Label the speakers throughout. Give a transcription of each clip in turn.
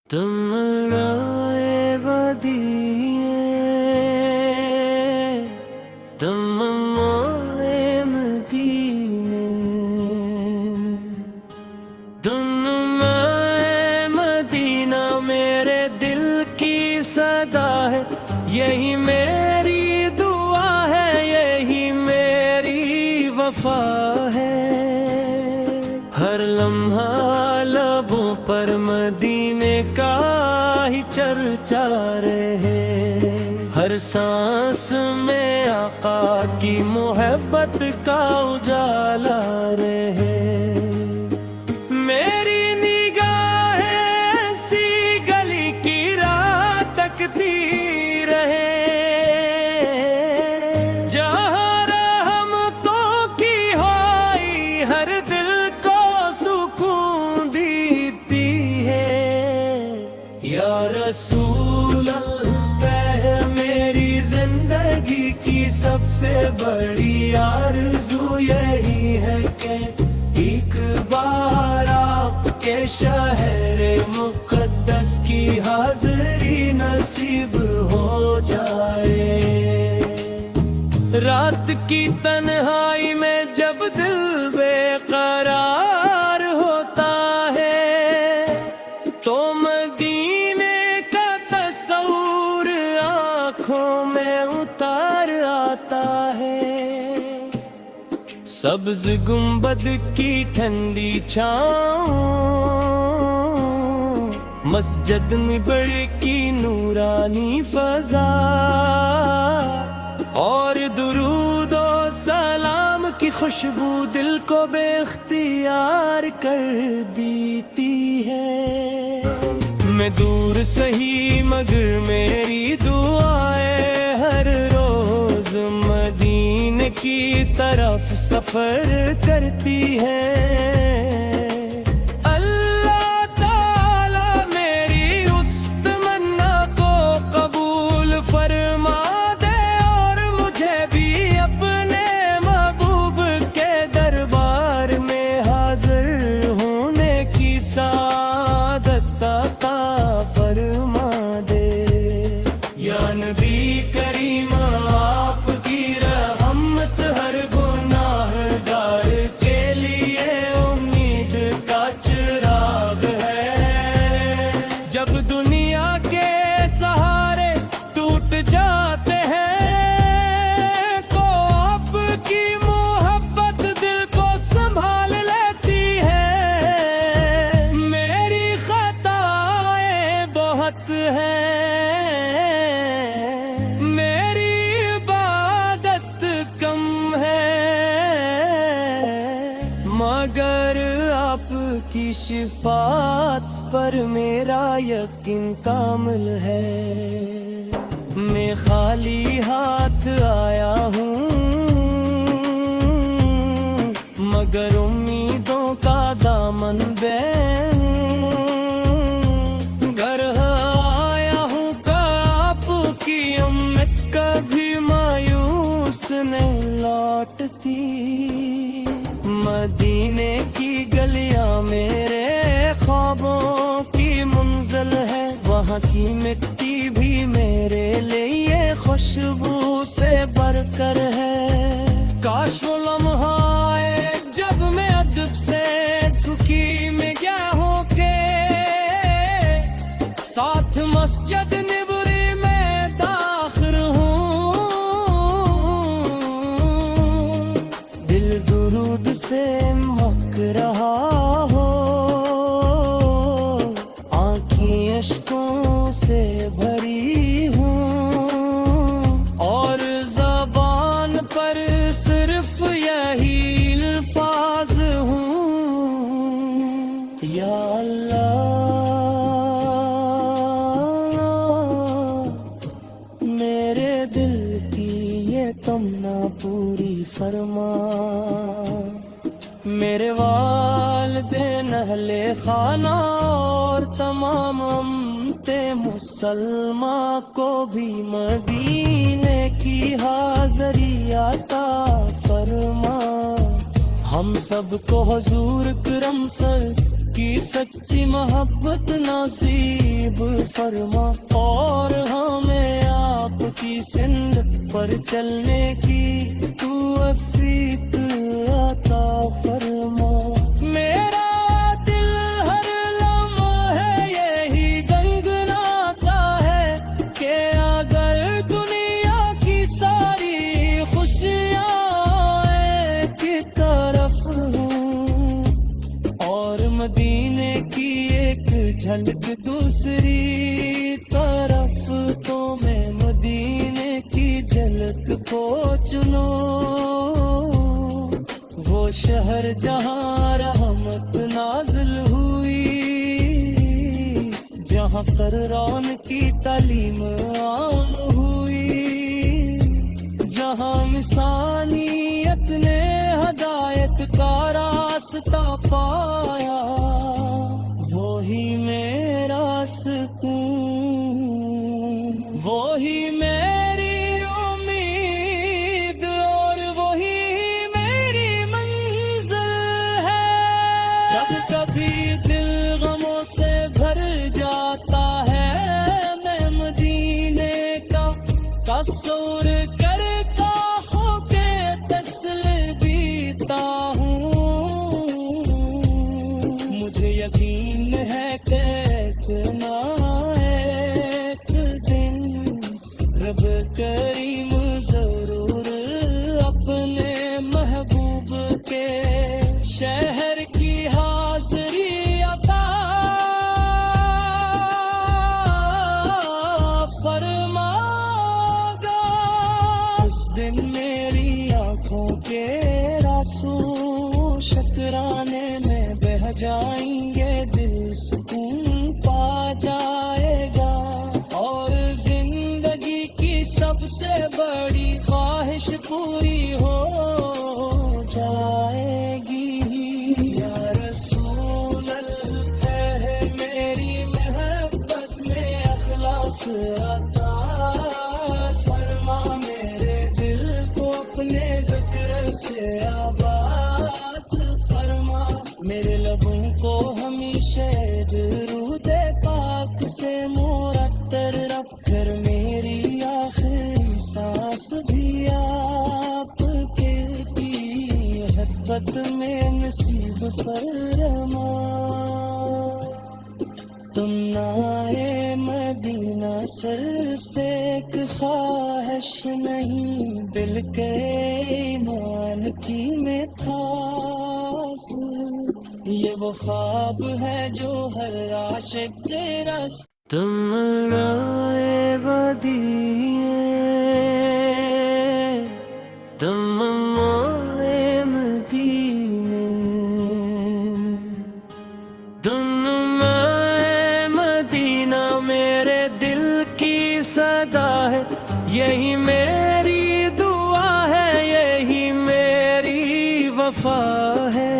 Speaker 1: تمنائے بدیے تمنائے مدینے تمنائے مدینہ میرے دل کی صدا ہے، یہی میری دعا ہے، یہی میری وفا ہے۔ ہر لمحہ لبوں پر مدینے کا ہی چرچا رہے، ہر سانس میں آقا کی محبت کا اجالا رہے۔ میری نگاہ ایسی گلی کی راہ تکتی رہے، جہاں رحمتوں کی ہوئی ہر دل کو سکون دیتی ہے۔ یا رسول اللہ، میری زندگی کی سب سے بڑی آرزو یہی ہے کہ ایک بار آپ کے شہر مقدس کی حاضری نصیب ہو جائے۔ رات کی تنہائی میں جب دل بے قرار ہوتا ہے تو مدینے کا تصور آنکھوں میں اتار آتا ہے۔ سبز گنبد کی ٹھنڈی چھاؤں، مسجد میں بڑی کی نورانی فضا، اور درود و سلام کی خوشبو دل کو بے اختیار کر دیتی ہے۔ میں دور سہی مگر میری دعائیں ہر روز مدینے کی طرف سفر کرتی ہے۔ اللہ تعالی میری اس تمنا کو قبول فرما دے، اور مجھے بھی اپنے محبوب کے دربار میں حاضر ہونے کی سعادت عطا فرما دے۔ یا نبی کریم، آپ کی رحمت ہر گناہ گار کے لیے امید کا چراغ ہے۔ جب دنیا کے سہارے ٹوٹ جاتے ہیں تو آپ کی محبت دل کو سنبھال لیتی ہے۔ میری خطائیں بہت ہیں، میری عبادت کم ہے، مگر آپ کی شفاعت پر میرا یقین کامل ہے۔ میں خالی ہاتھ آیا ہوں مگر امیدوں کا دامن بے گھر آیا ہوں کہ آپ کی امت کبھی مایوس نہیں لوٹتی۔ مدینے کی گلیاں میرے خوابوں کی منزل ہے، وہاں کی مٹی بھی میرے لیے خوشبو سے بھر کر ہے۔ کاش وہ لمحہ آئے جب میں ادب سے جھکی میں گیا ہوں کہ ساتھ مسجد نبری میں داخل ہوں، دل درود سے مہک رہا ہو، آنکھیں اشکوں سے بھری ہوں، اور زبان پر صرف یہی الفاظ ہوں۔ یا اللہ، میرے دل کی یہ تمنا پوری فرما۔ میرے والدین اہل خانہ اور تمام امت مسلمہ کو بھی مدینے کی حاضری عطا فرما۔ ہم سب کو حضور کرم سر کی سچی محبت نصیب نصیب فرما، اور ہمیں آپ کی سند پر چلنے کی توفیق عطا فرما۔ میرا دل ہر لمحے یہی گنگناتا ہے کہ اگر دنیا کی ساری خوشیاں ایک طرف ہوں اور مدینے کی ایک جھلک دوسری طرف، تو میں مدینے کی جھلک کو چنوں، وہ شہر جہاں رحمت نازل ہوئی، جہاں قرآن کی تعلیم عام ہوئی، جہاں انسانیت نے ہدایت کا راستہ پایا، وہی میرا سکون، وہی میری امید، اور وہی میری منزل ہے۔ جب کبھی دل غموں سے بھر جاتا ہے، میں مدینے کا تصور کر ہو کے تسل بیتا ہوں، مجھے یقین ہے کہ ایک دن رب کریم ضرور اپنے محبوب کے شہر کی حاضری عطا فرما گا۔ اس دن میری آنکھوں کے آنسو شکرانے میں بہہ جائیں گے، دل سکون پا جائے گا، اور زندگی کی سب سے بڑی خواہش پوری ہو جائے گی۔ یا رسول اللہ ہے میری محبت میں اخلاص عطا فرما، میرے دل کو اپنے ذکر سے آباد فرما، میرے لبوں کو ہمیشہ درود پاک سے مرتب رکھ کر، میری آخری سانس بھی آپ کے کی محبت میں نصیب فرما۔ تم نائے مدینہ صرف ایک خواہش نہیں، دل کے ایمان کی میں خاص، یہ وہ خواب ہے جو ہر عاشق تیرا۔ تم نائے مدینہ، تم نائے مدینہ، تم میرے دل کی صدا ہے، یہی میری دعا ہے، یہی میری وفا ہے،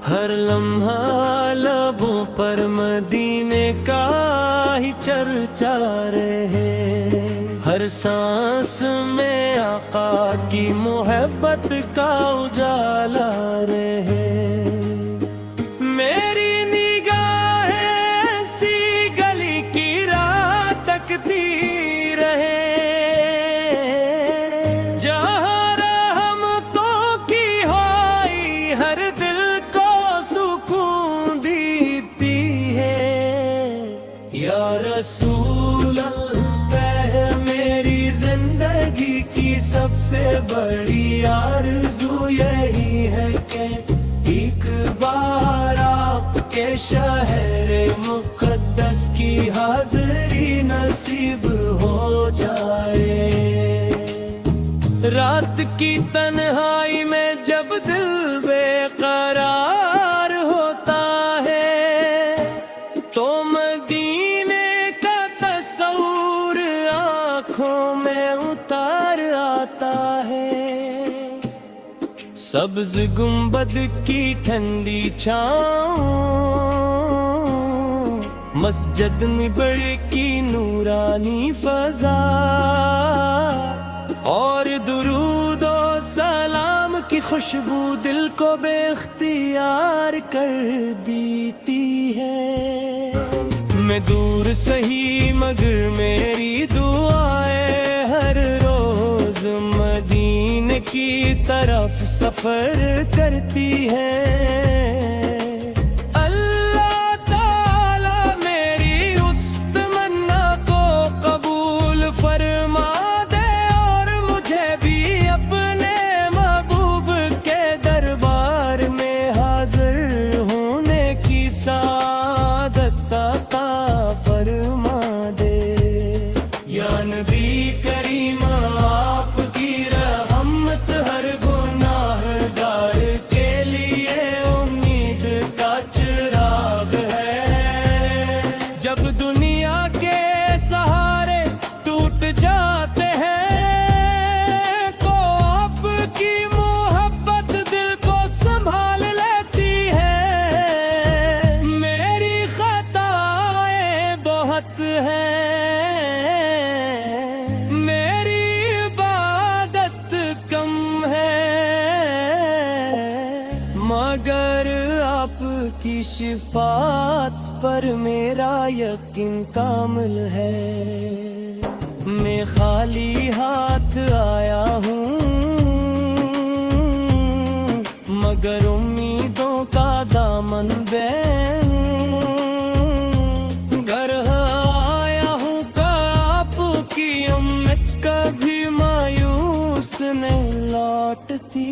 Speaker 1: ہر لمحہ لبوں پر مدینے کا ہی چرچا رہے، ہر سانس میں آقا کی محبت کا اجالا رہے، میری تکتی رہے، جہاں رحمتوں کی ہوئی ہر دل کو سکون دیتی ہے۔ یا رسول اللہ میری زندگی کی سب سے بڑی آرزو یہی ہے کہ ایک بار آپ کے شہر مقدس کی حاضری نصیب ہو جائے۔ رات کی تنہائی میں جب دل بے قرار ہوتا ہے، تو مدینے کا تصور آنکھوں میں اتار آتا ہے، سبز گنبد کی ٹھنڈی چھاؤں، مسجد میں بڑے کی نورانی فضا، اور درود و سلام کی خوشبو دل کو بے اختیار کر دیتی ہے۔ میں میں دور سہی مگر میری دعائیں ہر روز مدینے کی طرف سفر کرتی ہے اللہ تعالی میری اس تمنا کو قبول فرما دے اور مجھے بھی اپنے محبوب کے دربار میں حاضر ہونے کی سعادت عطا فرما دے یا نبی کریم آپ کی رحمت ہر گناہ گار کے لیے امید کا چراغ ہے جب دنیا کے سہارے ٹوٹ جاتے ہیں تو آپ کی محبت دل کو سنبھال لیتی ہے میری خطائیں بہت ہیں میری عبادت کم ہے مگر آپ کی شفاعت پر میرا یقین کامل ہے میں خالی ہاتھ آیا ہوں مگر امیدوں کا دامن بے گھر آیا ہوں کہ آپ کی امت کبھی مایوس نہیں لوٹتی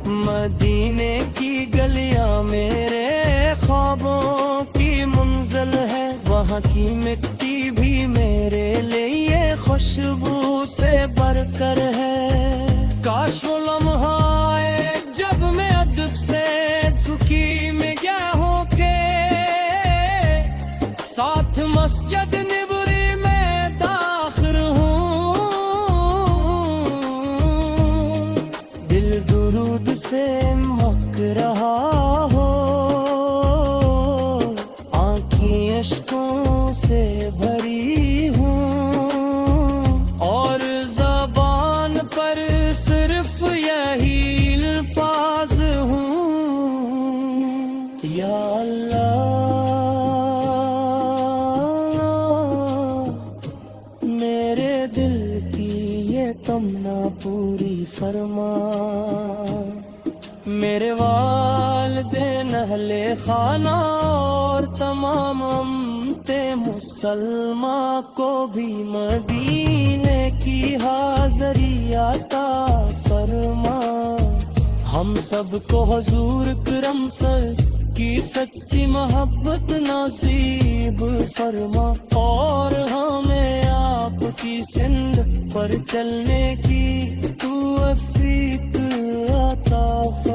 Speaker 1: مدینے کی گلیاں میرے خوابوں کی منزل ہے وہاں کی مٹی بھی میرے لیے خوشبو سے بھر کر ہے کاش وہ لمحہ آئے جب میں ادب سے جھکی میں گیا ہوں کہ ساتھ مسجد نبری میں داخل ہوں دل درود سے مہک رہا ہو آنکھیں اشکوں سے بھری ہوں اور زبان پر صرف یہی الفاظ ہوں یا اللہ میرے دل کی یہ تمنا پوری فرما میرے والدین اہل خانہ اور تمام امت مسلمہ کو بھی مدینے کی حاضری عطا فرما ہم سب کو حضور کرم سر کی سچی محبت نصیب فرما اور ہمیں آپ کی سند پر چلنے کی توفیق عطا فرما